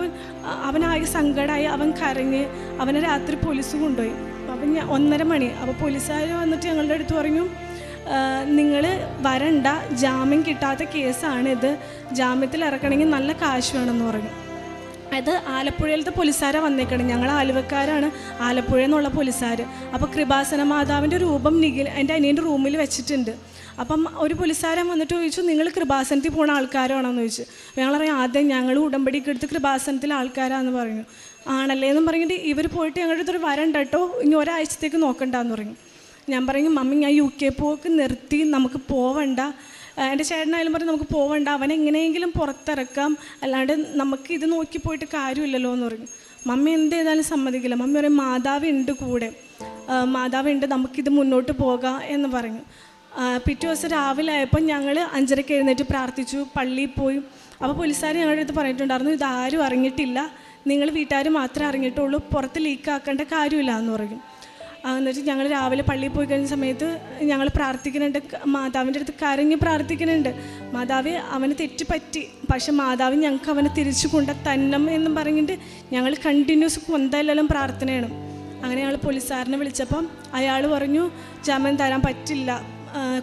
Speaker 1: അവനാകെ സങ്കടമായി, അവൻ കരഞ്ഞ് അവനെ രാത്രി പോലീസ് കൊണ്ടുപോയി. അപ്പം 1:30 മണി. അപ്പോൾ പോലീസുകാർ വന്നിട്ട് ഞങ്ങളുടെ അടുത്ത് പറഞ്ഞു, നിങ്ങൾ വരണ്ട, ജാമ്യം കിട്ടാത്ത കേസാണിത്, ജാമ്യത്തിൽ ഇറക്കണമെങ്കിൽ നല്ല കാശ് വേണമെന്ന് പറഞ്ഞു. അത് ആലപ്പുഴയിലത്തെ പോലീസുകാരെ വന്നേക്കണം, ഞങ്ങൾ ആലുവക്കാരാണ്, ആലപ്പുഴയിൽ നിന്നുള്ള പോലീസുകാർ. അപ്പോൾ കൃപാസന മാതാവിൻ്റെ രൂപം എൻ്റെ അനിയൻ്റെ റൂമിൽ വെച്ചിട്ടുണ്ട്. അപ്പം ഒരു പോലീസുകാരൻ വന്നിട്ട് ചോദിച്ചു, നിങ്ങൾ കൃപാസനത്തിൽ പോകുന്ന ആൾക്കാരാണോന്ന് ചോദിച്ചു. ഞങ്ങളറിയാം ആദ്യം ഞങ്ങൾ ഉടമ്പടിക്ക് എടുത്ത് കൃപാസനത്തിലെ ആൾക്കാരാണെന്ന് പറഞ്ഞു. ആണല്ലേ എന്നും പറഞ്ഞിട്ട് ഇവർ പോയിട്ട് ഞങ്ങളുടെ അടുത്തൊരു വരണ്ട കേട്ടോ, ഇനി ഒരാഴ്ചത്തേക്ക് നോക്കണ്ടെന്ന് പറഞ്ഞു. ഞാൻ പറഞ്ഞു, മമ്മി ഞാൻ UK പോക്ക് നിർത്തി, നമുക്ക് പോവണ്ട. എൻ്റെ ചേട്ടനായാലും പറഞ്ഞു, നമുക്ക് പോവണ്ട, അവനെ എങ്ങനെയെങ്കിലും പുറത്തിറക്കാം, അല്ലാണ്ട് നമുക്ക് ഇത് നോക്കി പോയിട്ട് കാര്യമില്ലല്ലോ എന്ന് പറഞ്ഞു. മമ്മി എന്ത് ചെയ്താലും സമ്മതിക്കില്ല. മമ്മി പറയും, മാതാവുണ്ട് കൂടെ, മാതാവുണ്ട്, നമുക്കിത് മുന്നോട്ട് പോകാം എന്ന് പറഞ്ഞു. പിറ്റേ ദിവസം രാവിലെ ആയപ്പോൾ ഞങ്ങൾ 5:30 എഴുന്നേറ്റ് പ്രാർത്ഥിച്ചു, പള്ളിയിൽ പോയി. അപ്പോൾ പോലീസുകാർ ഞങ്ങളുടെ അടുത്ത് പറഞ്ഞിട്ടുണ്ടായിരുന്നു, ഇതാരും അറിഞ്ഞിട്ടില്ല, നിങ്ങൾ വീട്ടുകാർ മാത്രമേ അറിഞ്ഞിട്ടുള്ളൂ, പുറത്ത് ലീക്കാക്കേണ്ട കാര്യമില്ല എന്ന് പറയും. എന്നിട്ട് ഞങ്ങൾ രാവിലെ പള്ളിയിൽ പോയി കഴിഞ്ഞ സമയത്ത് ഞങ്ങൾ പ്രാർത്ഥിക്കുന്നുണ്ട്, മാതാവിൻ്റെ അടുത്ത് കരഞ്ഞ് പ്രാർത്ഥിക്കുന്നുണ്ട്, മാതാവ് അവന് തെറ്റുപറ്റി, പക്ഷെ മാതാവ് ഞങ്ങൾക്ക് അവനെ തിരിച്ചു കൊണ്ട് തന്നം എന്നും പറഞ്ഞിട്ട് ഞങ്ങൾ കണ്ടിന്യൂസ് കൊന്തയെല്ലാം പ്രാർത്ഥനയാണ്. അങ്ങനെ ഞങ്ങൾ പോലീസുകാരനെ വിളിച്ചപ്പം അയാൾ പറഞ്ഞു, ജാമ്യം തരാൻ പറ്റില്ല,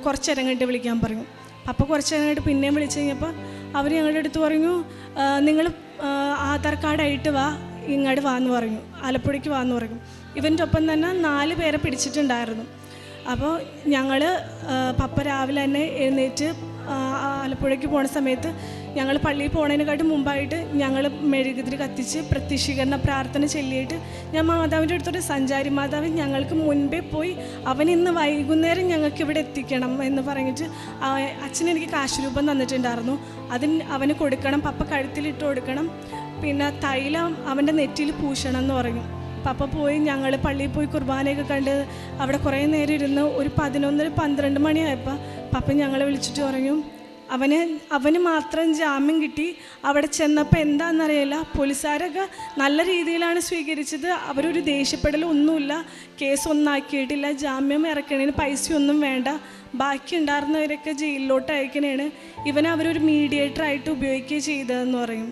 Speaker 1: കുറച്ചേരം കഴിഞ്ഞിട്ട് വിളിക്കാൻ പറഞ്ഞു. അപ്പോൾ കുറച്ചേരം കഴിഞ്ഞിട്ട് പിന്നെയും വിളിച്ചു കഴിഞ്ഞപ്പോൾ അവർ ഞങ്ങളുടെ അടുത്ത് പറഞ്ഞു, നിങ്ങൾ ആധാർ കാർഡായിട്ട് വാ, ഇങ്ങോട്ട് വാന്ന് പറഞ്ഞു, ആലപ്പുഴയ്ക്ക് വാന്ന് പറഞ്ഞു. ഇവൻ്റെ ഒപ്പം തന്നെ 4 പേരെ പിടിച്ചിട്ടുണ്ടായിരുന്നു. അപ്പോൾ ഞങ്ങൾ പപ്പ രാവിലെ തന്നെ എഴുന്നേറ്റ് ആലപ്പുഴയ്ക്ക് പോണ സമയത്ത് ഞങ്ങൾ പള്ളിയിൽ പോകുന്നതിനെക്കാട്ടും മുമ്പായിട്ട് ഞങ്ങൾ മെഴുകുതിരി കത്തിച്ച് പ്രത്യക്ഷീകരണ പ്രാർത്ഥന ചൊല്ലിയിട്ട് ഞാൻ മാതാവിൻ്റെ അടുത്തോട്ട് സഞ്ചാരി മാതാവ് ഞങ്ങൾക്ക് മുൻപേ പോയി അവൻ ഇന്ന് വൈകുന്നേരം ഞങ്ങൾക്ക് ഇവിടെ എത്തിക്കണം എന്ന് പറഞ്ഞിട്ട് അച്ഛൻ എനിക്ക് കാശ് രൂപം തന്നിട്ടുണ്ടായിരുന്നു. അവന് കൊടുക്കണം, പപ്പ കഴുത്തിലിട്ട് കൊടുക്കണം, പിന്നെ തൈലം അവൻ്റെ നെറ്റിയിൽ പൂശണം എന്ന് പറഞ്ഞു. പപ്പ പോയി ഞങ്ങൾ പള്ളിയിൽ പോയി കുർബാനയൊക്കെ കണ്ട് അവിടെ കുറേ നേരം ഇരുന്ന് ഒരു 11-12 മണിയായപ്പോൾ പപ്പ ഞങ്ങളെ വിളിച്ചിട്ട് പറഞ്ഞു അവന് മാത്രം ജാമ്യം കിട്ടി. അവിടെ ചെന്നപ്പോൾ എന്താണെന്നറിയില്ല, പോലീസുകാരൊക്കെ നല്ല രീതിയിലാണ് സ്വീകരിച്ചത്. അവരൊരു ദേഷ്യപ്പെടലൊന്നുമില്ല, കേസ് ഒന്നാക്കിയിട്ടില്ല, ജാമ്യം ഇറക്കണേന് പൈസയൊന്നും വേണ്ട, ബാക്കി ഉണ്ടായിരുന്നവരൊക്കെ ജയിലിലോട്ട് അയക്കണേണ്, ഇവനെ അവരൊരു മീഡിയേറ്ററായിട്ട് ഉപയോഗിക്കുകയും ചെയ്തതെന്ന് പറയും.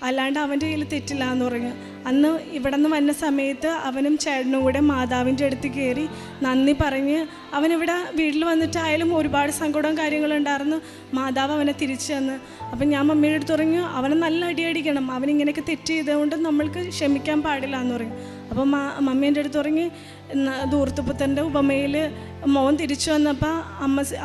Speaker 1: അല്ലാണ്ട് അവൻ്റെ കയ്യിൽ തെറ്റില്ല എന്ന് പറഞ്ഞു. അന്ന് ഇവിടെ നിന്ന് വന്ന സമയത്ത് അവനും ചേട്ടനും കൂടെ മാതാവിൻ്റെ അടുത്ത് കയറി നന്ദി പറഞ്ഞ് അവനിവിടെ വീട്ടിൽ വന്നിട്ടായാലും ഒരുപാട് സങ്കടവും കാര്യങ്ങളുണ്ടായിരുന്നു. മാതാവ് അവനെ തിരിച്ചു തന്ന്. അപ്പം ഞാൻ മമ്മിയുടെ അടുത്ത് പറഞ്ഞു അവനെ നല്ല അടിയടിക്കണം, അവനിങ്ങനെയൊക്കെ തെറ്റ് ചെയ്തുകൊണ്ട് നമ്മൾക്ക് ക്ഷമിക്കാൻ പാടില്ല എന്ന് പറഞ്ഞു. അപ്പം മമ്മീൻ്റെ അടുത്ത് പറഞ്ഞ് ധൂർത്തുപുത്രൻ്റെ ഉപമയിൽ മോൻ തിരിച്ചു വന്നപ്പോൾ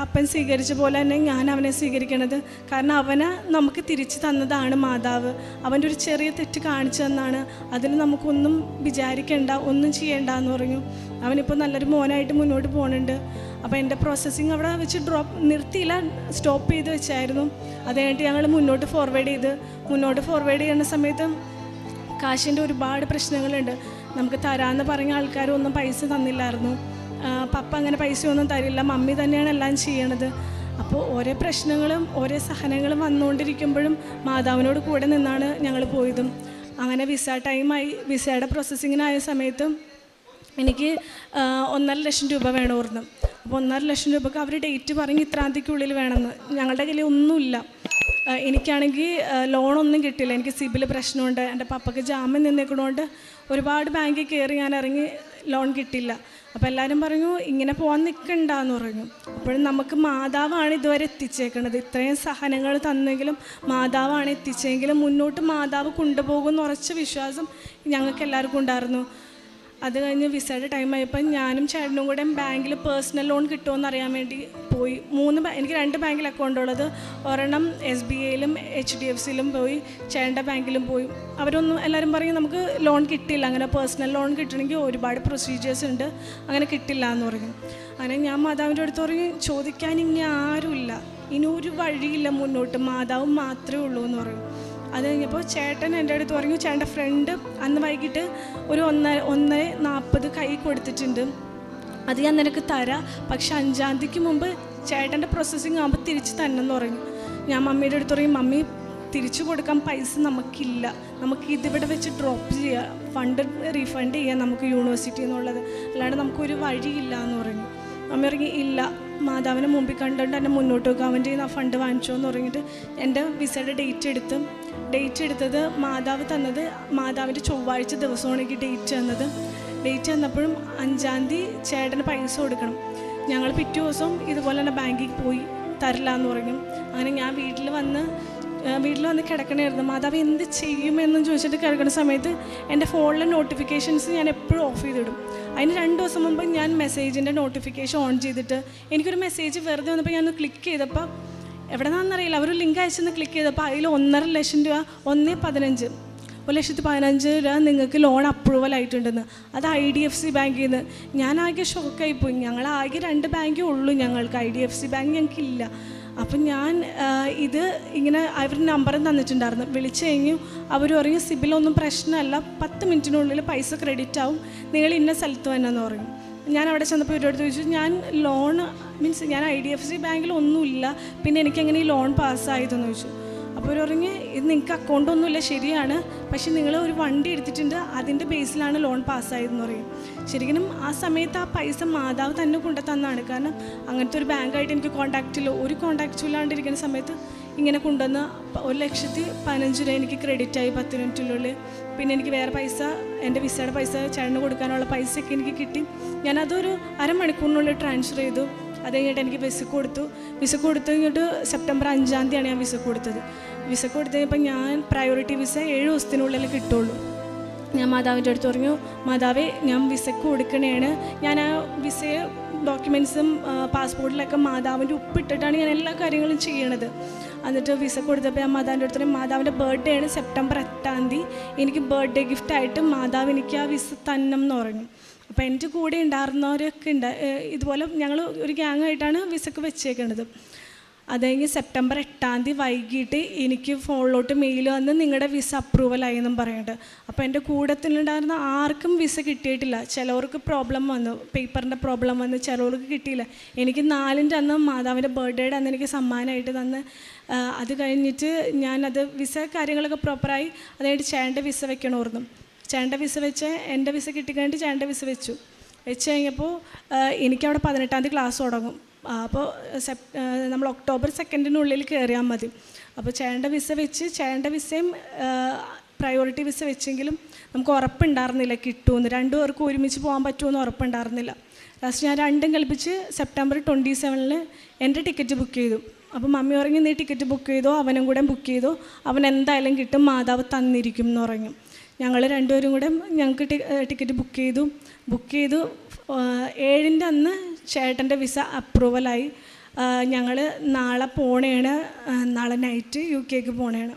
Speaker 1: അപ്പൻ സ്വീകരിച്ച പോലെ തന്നെ ഞാൻ അവനെ സ്വീകരിക്കണത്. കാരണം അവനെ നമുക്ക് തിരിച്ചു തന്നതാണ് മാതാവ്. അവൻ്റെ ഒരു ചെറിയ തെറ്റ് കാണിച്ചു തന്നാണ്, അതിന് നമുക്കൊന്നും വിചാരിക്കേണ്ട, ഒന്നും ചെയ്യേണ്ട എന്ന് പറഞ്ഞു. അവനിപ്പോൾ നല്ലൊരു മോനായിട്ട് മുന്നോട്ട് പോകുന്നുണ്ട്. അപ്പോൾ എൻ്റെ പ്രോസസ്സിങ് അവിടെ വെച്ച് നിർത്തിയില്ല, സ്റ്റോപ്പ് ചെയ്ത് വെച്ചായിരുന്നു. അത് കഴിഞ്ഞിട്ട് ഞങ്ങൾ മുന്നോട്ട് ഫോർവേഡ് ചെയ്യുന്ന സമയത്ത് കാശിൻ്റെ ഒരുപാട് പ്രശ്നങ്ങളുണ്ട്. നമുക്ക് തരാമെന്ന് പറഞ്ഞ ആൾക്കാരൊന്നും പൈസ തന്നില്ലായിരുന്നു. പപ്പ അങ്ങനെ പൈസയൊന്നും തരില്ല, മമ്മി തന്നെയാണ് എല്ലാം ചെയ്യണത്. അപ്പോൾ ഓരോ പ്രശ്നങ്ങളും ഓരോ സഹനങ്ങളും വന്നുകൊണ്ടിരിക്കുമ്പോഴും മാതാവിനോട് കൂടെ നിന്നാണ് ഞങ്ങൾ പോയതും. അങ്ങനെ വിസ ടൈമായി. വിസയുടെ പ്രോസസ്സിങ്ങിനായ സമയത്തും എനിക്ക് 1.5 ലക്ഷം രൂപ വേണമായിരുന്നു. അപ്പോൾ 1.5 ലക്ഷം രൂപക്ക് അവർ ഡേറ്റ് പറഞ്ഞ് ഇത്രാം തീയതിക്കുള്ളിൽ വേണമെന്ന്. ഞങ്ങളുടെ കയ്യിൽ ഒന്നുമില്ല. എനിക്കാണെങ്കിൽ ലോണൊന്നും കിട്ടില്ല, എനിക്ക് സിബിൽ പ്രശ്നമുണ്ട്, എൻ്റെ പപ്പയ്ക്ക് ജാമ്യം നിന്നേക്കണോണ്ട് ഒരുപാട് ബാങ്കിൽ കയറി ഞാൻ ഇറങ്ങി, ലോൺ കിട്ടില്ല. അപ്പോൾ എല്ലാവരും പറഞ്ഞു ഇങ്ങനെ പോകാൻ നിൽക്കണ്ടെന്ന് പറഞ്ഞു. അപ്പോഴും നമുക്ക് മാതാവാണ് ഇതുവരെ എത്തിച്ചേക്കണത്. ഇത്രയും സഹനങ്ങൾ തന്നെങ്കിലും മാതാവാണ് എത്തിച്ചെങ്കിലും മുന്നോട്ട് മാതാവ് കൊണ്ടുപോകുമെന്ന് ഉറച്ച വിശ്വാസം ഞങ്ങൾക്ക് എല്ലാവർക്കും ഉണ്ടായിരുന്നു. അത് കഴിഞ്ഞ് വിസയുടെ ടൈം ആയപ്പോൾ ഞാനും ചേട്ടനും കൂടെ ബാങ്കിൽ പേഴ്സണൽ ലോൺ കിട്ടുമെന്ന് അറിയാൻ വേണ്ടി പോയി. എനിക്ക് 2 ബാങ്കിൽ അക്കൗണ്ട് ഉള്ളത്. ഒരെണ്ണം SBIയിലും HDFCയിലും പോയി, ചേട്ടൻ്റെ ബാങ്കിലും പോയി. എല്ലാവരും പറയും നമുക്ക് ലോൺ കിട്ടില്ല, അങ്ങനെ പേഴ്സണൽ ലോൺ കിട്ടണമെങ്കിൽ ഒരുപാട് പ്രൊസീജിയേഴ്സ് ഉണ്ട്, അങ്ങനെ കിട്ടില്ല എന്ന് പറഞ്ഞു. അങ്ങനെ ഞാൻ മാതാവിൻ്റെ അടുത്ത് പറഞ്ഞു ചോദിക്കാൻ ഇനി ആരുമില്ല, ഇനി ഒരു വഴിയില്ല മുന്നോട്ട്, മാതാവ് മാത്രമേ ഉള്ളൂ എന്ന് പറയും. അത് കഴിഞ്ഞപ്പോൾ ചേട്ടൻ എൻ്റെ അടുത്ത് പറഞ്ഞു, ചേട്ടൻ്റെ ഫ്രണ്ട് അന്ന് വൈകിട്ട് ഒരു 1:40 കൈ കൊടുത്തിട്ടുണ്ട്, അത് ഞാൻ നിനക്ക് തരാം, പക്ഷെ 5-ാം തീയതിക്ക് മുമ്പ് ചേട്ടൻ്റെ പ്രോസസ്സിങ് ആകുമ്പോൾ തിരിച്ച് തന്നെന്ന് പറഞ്ഞു. ഞാൻ മമ്മിയുടെ അടുത്ത് പറയും മമ്മി തിരിച്ചു കൊടുക്കാൻ പൈസ നമുക്കില്ല, നമുക്ക് ഇതിവിടെ വെച്ച് ഡ്രോപ്പ് ചെയ്യുക, ഫണ്ട് റീഫണ്ട് ചെയ്യാം നമുക്ക് യൂണിവേഴ്സിറ്റി എന്നുള്ളത്, അല്ലാണ്ട് നമുക്കൊരു വഴിയില്ല എന്ന് പറഞ്ഞു. മമ്മി പറഞ്ഞു ഇല്ല, മാതാവിനെ മുമ്പിൽ കണ്ടുകൊണ്ട് എന്നെ മുന്നോട്ട് വെക്കുക, അവൻ്റെ ആ ഫണ്ട് വാങ്ങിച്ചോ എന്ന് പറഞ്ഞിട്ട് എൻ്റെ വിസയുടെ ഡേറ്റ് എടുത്തത് മാതാവ് തന്നത് മാതാവിൻ്റെ ചൊവ്വാഴ്ച ദിവസമാണ് എനിക്ക് ഡേറ്റ് തന്നപ്പോഴും 5-ാം തീയതി ചേട്ടന് പൈസ കൊടുക്കണം. ഞങ്ങൾ പിറ്റേ ദിവസം ഇതുപോലെ തന്നെ ബാങ്കിൽ പോയി, തരില്ല എന്ന് പറഞ്ഞു. അങ്ങനെ ഞാൻ വീട്ടിൽ വന്ന് കിടക്കണമായിരുന്നു. മാതാവ് എന്ത് ചെയ്യുമെന്ന് ചോദിച്ചിട്ട് കിടക്കുന്ന സമയത്ത് എൻ്റെ ഫോണിലെ നോട്ടിഫിക്കേഷൻസ് ഞാൻ എപ്പോഴും ഓഫ് ചെയ്തിടും. അതിന് 2 ദിവസം മുമ്പ് ഞാൻ മെസ്സേജിൻ്റെ നോട്ടിഫിക്കേഷൻ ഓൺ ചെയ്തിട്ട് എനിക്കൊരു മെസ്സേജ് വെറുതെ വന്നപ്പോൾ ഞാൻ ക്ലിക്ക് ചെയ്തപ്പോൾ എവിടെ നിന്നാണെന്നറിയില്ല, അവർ ലിങ്ക് അയച്ചെന്ന് ക്ലിക്ക് ചെയ്തപ്പോൾ അതിൽ 1.5 ലക്ഷം രൂപ 1.15 1,15,000 രൂപ നിങ്ങൾക്ക് ലോൺ അപ്രൂവൽ ആയിട്ടുണ്ടെന്ന്. അത് IDFC ബാങ്കിൽ നിന്ന്. ഞാനാകെ ഷോക്കായിപ്പോയി. ഞങ്ങളാകെ 2 ബാങ്കേ ഉള്ളൂ ഞങ്ങൾക്ക്, IDFC ബാങ്ക് ഞങ്ങൾക്കില്ല. അപ്പം ഞാൻ ഇത് ഇങ്ങനെ അവർ നമ്പറും തന്നിട്ടുണ്ടായിരുന്നു. വിളിച്ചു കഴിഞ്ഞു അവർ പറയും സിബിലൊന്നും പ്രശ്നമല്ല, 10 മിനിറ്റിനുള്ളിൽ പൈസ ക്രെഡിറ്റ് ആവും, നിങ്ങൾ ഇന്ന സ്ഥലത്ത് വന്നെന്ന് പറയും. ഞാൻ അവിടെ ചെന്നപ്പോൾ ഇവരോട് ചോദിച്ചു ഞാൻ ലോൺ ഞാൻ IDFC ബാങ്കിൽ ഒന്നുമില്ല, പിന്നെ എനിക്കെങ്ങനെ ഈ ലോൺ പാസ്സായതെന്ന് ചോദിച്ചു. അപ്പോൾ അവർ പറഞ്ഞ് ഇത് നിങ്ങൾക്ക് അക്കൗണ്ടൊന്നുമില്ല ശരിയാണ്, പക്ഷേ നിങ്ങൾ ഒരു വണ്ടി എടുത്തിട്ടുണ്ട്, അതിൻ്റെ ബേസിലാണ് ലോൺ പാസ്സായതെന്ന് പറയും. ശരിക്കും ആ സമയത്ത് ആ പൈസ മാതാവ് തന്നെ കൊണ്ടു തന്നാണ്. കാരണം അങ്ങനത്തെ ഒരു ബാങ്കായിട്ട് എനിക്ക് ഒരു കോൺടാക്റ്റും ഇല്ലാണ്ടിരിക്കുന്ന സമയത്ത് ഇങ്ങനെ കൊണ്ടുവന്ന് 1,15,000 രൂപ എനിക്ക് ക്രെഡിറ്റായി 10 മിനിറ്റിനുള്ളിൽ. പിന്നെ എനിക്ക് വേറെ പൈസ, എൻ്റെ വിസയുടെ പൈസ ചേട്ടന് കൊടുക്കാനുള്ള പൈസയൊക്കെ എനിക്ക് കിട്ടി. ഞാനതൊരു അരമണിക്കൂറിനുള്ളിൽ ട്രാൻസ്ഫർ ചെയ്തു. അത് കഴിഞ്ഞിട്ട് എനിക്ക് വിസ കൊടുത്തു കഴിഞ്ഞിട്ട് സെപ്റ്റംബർ 5-ാം തീയതിയാണ് ഞാൻ വിസ കൊടുത്ത് കഴിഞ്ഞപ്പോൾ ഞാൻ പ്രയോറിറ്റി വിസ 7 ദിവസത്തിനുള്ളിൽ കിട്ടുള്ളൂ. ഞാൻ മാതാവിൻ്റെ അടുത്ത് പറഞ്ഞു മാതാവേ ഞാൻ വിസക്ക് കൊടുക്കണേണ്, ഞാൻ ആ വിസയെ ഡോക്യുമെൻറ്റ്സും പാസ്പോർട്ടിലൊക്കെ മാതാവിൻ്റെ ഉപ്പിട്ടിട്ടാണ് ഞാൻ എല്ലാ കാര്യങ്ങളും ചെയ്യണത്. എന്നിട്ട് വിസ കൊടുത്തപ്പോൾ ഞാൻ മാതാവിൻ്റെ അടുത്ത് മാതാവിൻ്റെ ബർത്ത്ഡേ ആണ് സെപ്റ്റംബർ 8 എനിക്ക് ബർത്ത്ഡേ ഗിഫ്റ്റായിട്ട് മാതാവ് എനിക്ക് ആ വിസ തന്നം എന്ന് പറഞ്ഞു. അപ്പോൾ എൻ്റെ കൂടെ ഉണ്ടായിരുന്നവരൊക്കെ ഇതുപോലെ ഞങ്ങൾ ഒരു ഗ്യാങ്ങായിട്ടാണ് വിസക്ക് വെച്ചേക്കുന്നത്. അത് കഴിഞ്ഞ് സെപ്റ്റംബർ 8 വൈകിട്ട് എനിക്ക് ഫോണിലോട്ട് മെയിൽ വന്ന് നിങ്ങളുടെ വിസ അപ്രൂവലായി എന്നും പറയുന്നുണ്ട്. അപ്പോൾ എൻ്റെ കൂട്ടത്തിലുണ്ടായിരുന്ന ആർക്കും വിസ കിട്ടിയിട്ടില്ല. ചിലവർക്ക് പ്രോബ്ലം വന്നു, പേപ്പറിൻ്റെ പ്രോബ്ലം വന്ന്, ചിലവർക്ക് കിട്ടിയില്ല. എനിക്ക് 4-ൻ്റെ അന്ന് മാതാവിൻ്റെ ബർത്ത്ഡേയുടെ അന്ന് എനിക്ക് സമ്മാനമായിട്ട് തന്ന്. അത് കഴിഞ്ഞിട്ട് ഞാനത് വിസ കാര്യങ്ങളൊക്കെ പ്രോപ്പറായി. അത് കഴിഞ്ഞിട്ട് ചേട്ടൻ്റെ വിസ വെക്കണമായിരുന്നു. ചേട്ടൻ്റെ വിസ വെച്ച് എൻ്റെ വിസ കിട്ടിക്കഴിഞ്ഞിട്ട് ചേട്ടൻ്റെ വിസ വെച്ച് കഴിഞ്ഞപ്പോൾ എനിക്കവിടെ 18 ക്ലാസ് തുടങ്ങും. അപ്പോൾ നമ്മൾ ഒക്ടോബർ 2 കയറിയാൽ മതി. അപ്പോൾ ചേട്ടൻ്റെ വിസ വെച്ച് ചേട്ടൻ്റെ വിസയും പ്രയോറിറ്റി വിസ വെച്ചെങ്കിലും നമുക്ക് ഉറപ്പുണ്ടായിരുന്നില്ല കിട്ടുമെന്ന്. 2 പേർക്ക് ഒരുമിച്ച് പോകാൻ പറ്റുമെന്ന് ഉറപ്പുണ്ടായിരുന്നില്ല. ലാസ്റ്റ് ഞാൻ 2ഉം കൽപ്പിച്ച് സെപ്റ്റംബർ 27 എൻ്റെ ടിക്കറ്റ് ബുക്ക് ചെയ്തു. അപ്പോൾ മമ്മി പറഞ്ഞു നീ ടിക്കറ്റ് ബുക്ക് ചെയ്തോ, അവനും കൂടെ ബുക്ക് ചെയ്തോ, അവൻ എന്തായാലും കിട്ടും, മാതാവ് തന്നിരിക്കും എന്ന് പറഞ്ഞു. ഞങ്ങൾ 2 പേരും കൂടെ ഞങ്ങൾക്ക് ടിക്കറ്റ് ബുക്ക് ചെയ്തു. 7-ൻ്റെ അന്ന് ചേട്ടൻ്റെ വിസ അപ്രൂവലായി. ഞങ്ങൾ നാളെ പോണേണ്, നാളെ നൈറ്റ് UK പോണേണ്.